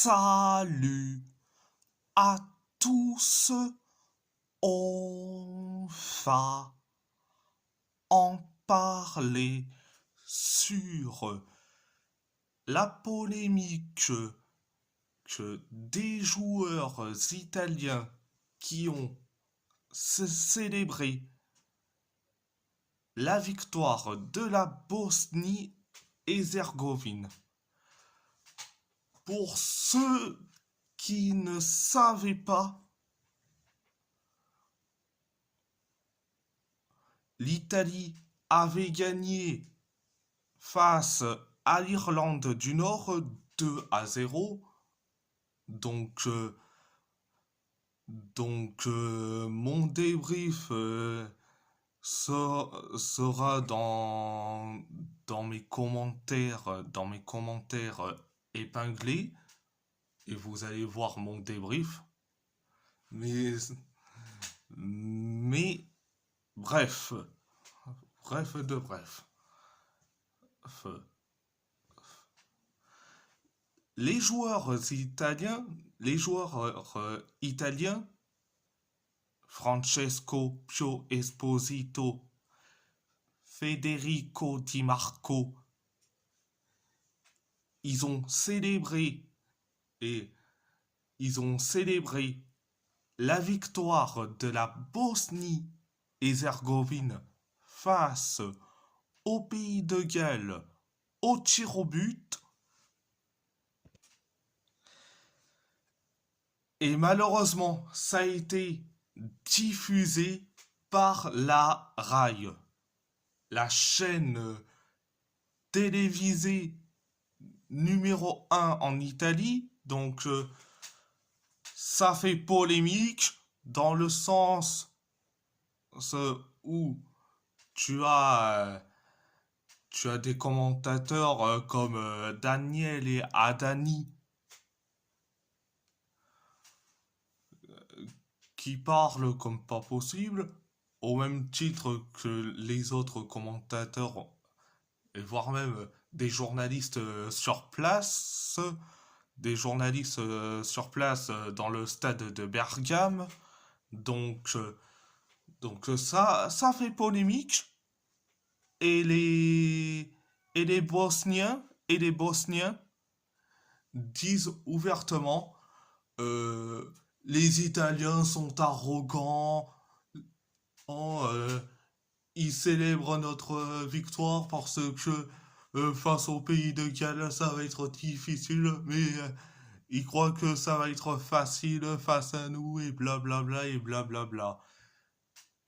Salut à tous, on va en parler sur la polémique que des joueurs italiens qui ont célébré la victoire de la Bosnie-Herzégovine. Pour ceux qui ne savaient pas, l'Italie avait gagné face à l'Irlande du Nord 2-0. Donc, mon débrief sera dans mes commentaires, épinglés, et vous allez voir mon débrief. Mais bref, bref. Les joueurs italiens, Francesco Pio Esposito, Federico Di Marco, ils ont célébré la victoire de la Bosnie-Herzégovine face au pays de Galles au tir au but. Et malheureusement, ça a été diffusé par la RAI, la chaîne télévisée numéro 1 en Italie. Donc, ça fait polémique dans le sens où tu as des commentateurs comme Daniel et Adani qui parlent comme pas possible, au même titre que les autres commentateurs, et voire même des journalistes sur place, dans le stade de Bergame. Donc, ça fait polémique. Et les Bosniens disent ouvertement les Italiens sont arrogants, ils célèbrent notre victoire parce que face au pays de Galles ça va être difficile, mais ils croient que ça va être facile face à nous et blablabla et blablabla.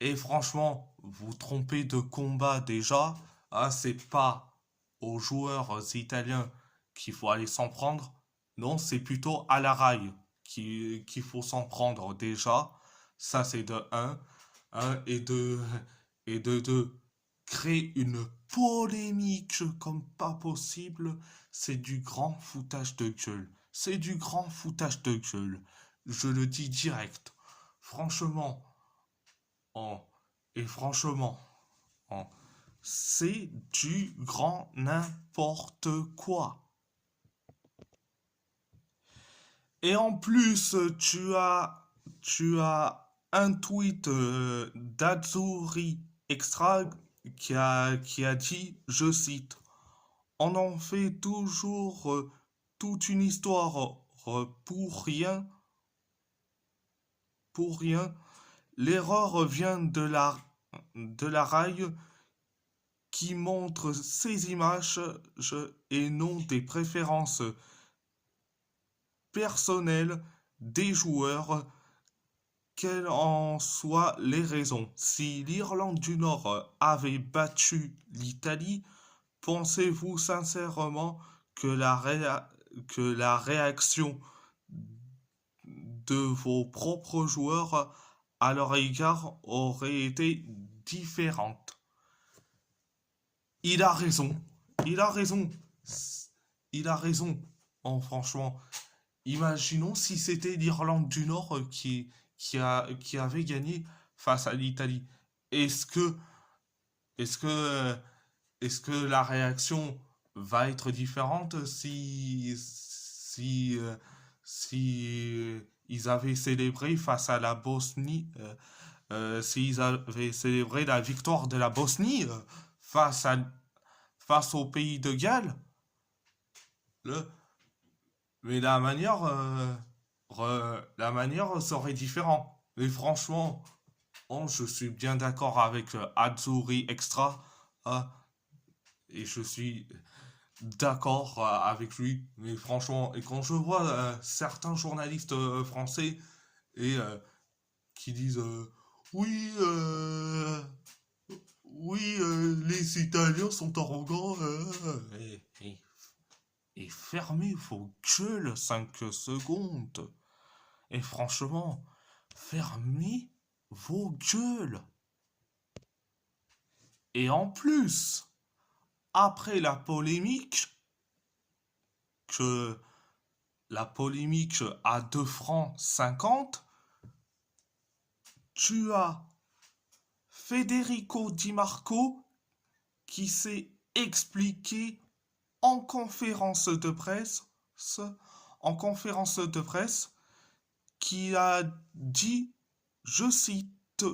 Et franchement, vous trompez de combat déjà. Ah, c'est pas aux joueurs italiens qu'il faut aller s'en prendre. Non, c'est plutôt à la raille qu'il faut s'en prendre déjà. Ça, c'est de un. Et de 2. Créer une polémique comme pas possible, c'est du grand foutage de gueule. C'est du grand foutage de gueule. Je le dis direct. Franchement, Oh, et franchement, oh, c'est du grand n'importe quoi. Et en plus, tu as un tweet d'Azzurri Extra qui a dit, je cite, on en fait toujours toute une histoire pour rien, pour rien. L'erreur vient de la raille qui montre ces images et non des préférences personnelles des joueurs, quelles en soient les raisons. Si l'Irlande du Nord avait battu l'Italie, pensez-vous sincèrement que la réaction de vos propres joueurs à leur égard aurait été différente? Il a raison. Il a raison. Il a raison. Oh, franchement, imaginons si c'était l'Irlande du Nord qui avait gagné face à l'Italie. Est-ce que, est-ce que, est-ce que la réaction va être différente si ils avaient célébré face à la Bosnie, s'ils avaient célébré la victoire de la Bosnie face à, face au pays de Galles, le, mais la manière serait différente. Mais franchement, oh, je suis bien d'accord avec Azzurri Extra, hein, et je suis d'accord avec lui. Mais franchement, et quand je vois certains journalistes français et qui disent oui, oui, les Italiens sont arrogants, et fermez vos gueules 5 secondes. Et franchement, fermez vos gueules. Et en plus, après que la polémique à 2 francs 50, tu as Federico Di Marco qui s'est expliqué en conférence de presse, en conférence de presse, qui a dit, je cite,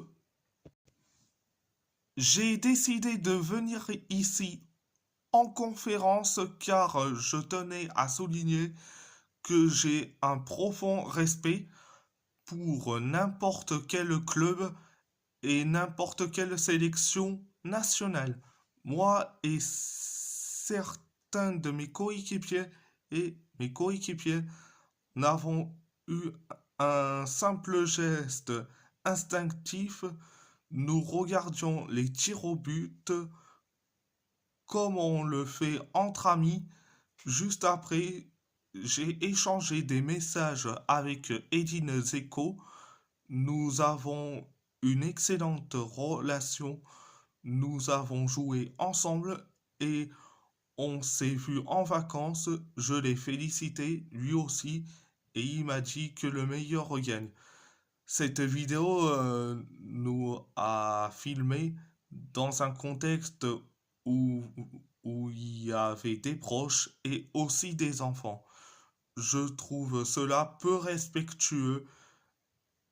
j'ai décidé de venir ici en conférence car je tenais à souligner que j'ai un profond respect pour n'importe quel club et n'importe quelle sélection nationale. Moi et certains de mes coéquipiers n'avons eu un simple geste instinctif. Nous regardions les tirs au but comme on le fait entre amis. Juste après, j'ai échangé des messages avec Edin Zeko. Nous avons une excellente relation. Nous avons joué ensemble et on s'est vu en vacances. Je l'ai félicité, lui aussi, et il m'a dit que le meilleur gagne. Cette vidéo nous a filmé dans un contexte où, où il y avait des proches et aussi des enfants. Je trouve cela peu respectueux.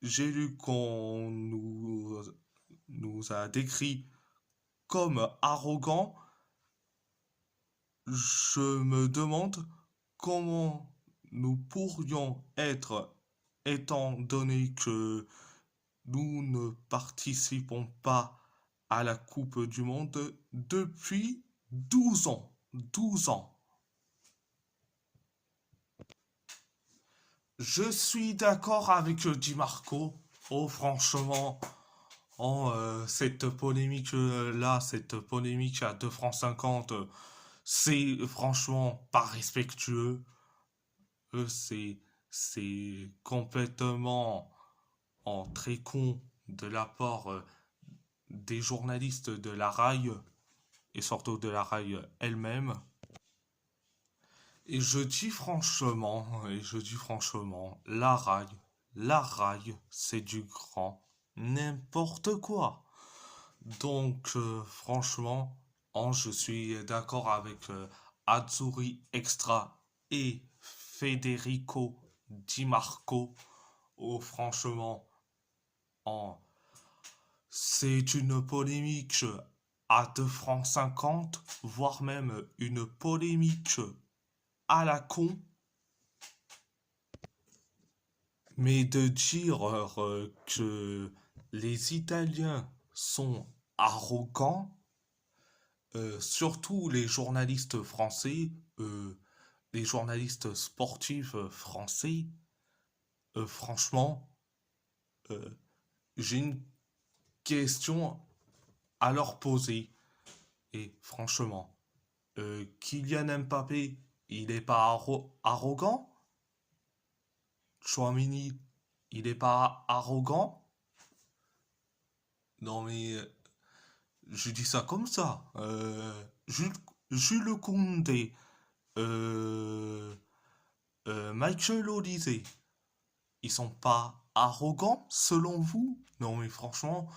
J'ai lu qu'on nous a décrit comme arrogants. Je me demande comment nous pourrions être, étant donné que nous ne participons pas à la Coupe du Monde depuis 12 ans. 12 ans. Je suis d'accord avec Di Marco. Oh, franchement, oh, cette polémique là, cette polémique à 2 francs 50, c'est franchement pas respectueux. C'est complètement en très con de la part des journalistes de la RAI et surtout de la RAI elle-même. Et je dis franchement, la RAI, c'est du grand n'importe quoi. Donc, franchement, je suis d'accord avec Azzurri Extra et Federico Di Marco. Oh, franchement, en, c'est une polémique à 2 francs 50, voire même une polémique à la con. Mais de dire que les Italiens sont arrogants, surtout les journalistes français, les journalistes sportifs français, franchement, euh, j'ai une question à leur poser. Et franchement, Kylian Mbappé, il n'est pas arrogant? Chouamini, il n'est pas arrogant? Non mais, je dis ça comme ça. Jules Koundé, euh, Michael Olise, ils sont pas arrogants selon vous? Non mais franchement,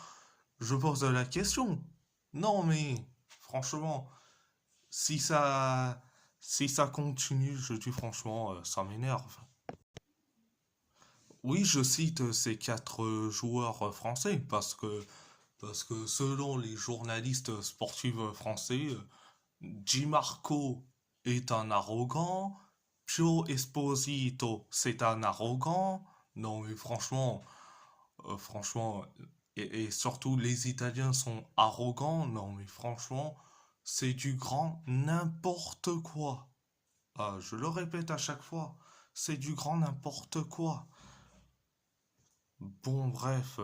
je pose la question. Non mais franchement, si ça si ça continue, je dis franchement, ça m'énerve. Oui, je cite ces quatre joueurs français parce que selon les journalistes sportifs français, Di Marco est un arrogant, Pio Esposito c'est un arrogant. Non mais franchement, et surtout les Italiens sont arrogants. Non mais franchement, c'est du grand n'importe quoi. Ah, je le répète à chaque fois, c'est du grand n'importe quoi. Bon, bref,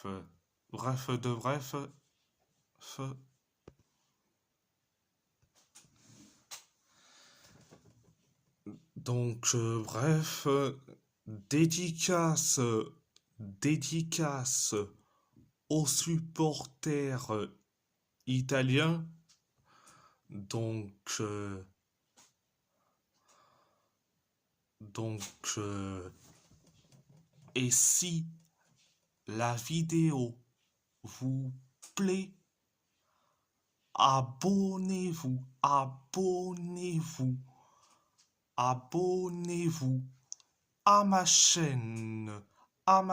f- bref de bref, f- bref, dédicace, dédicace aux supporters italiens. Donc, euh, donc, et si la vidéo vous plaît, abonnez-vous, abonnez-vous, abonnez-vous à ma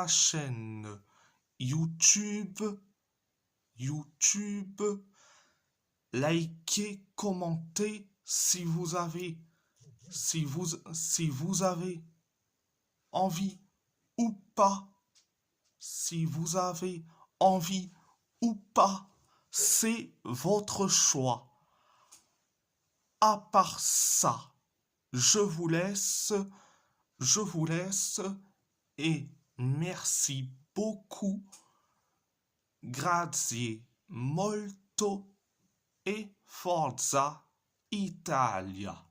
chaîne YouTube, YouTube. Likez, commentez si vous avez envie ou pas. Si vous avez envie ou pas, c'est votre choix. À part ça, je vous laisse, je vous laisse et merci beaucoup. Grazie molto e forza Italia.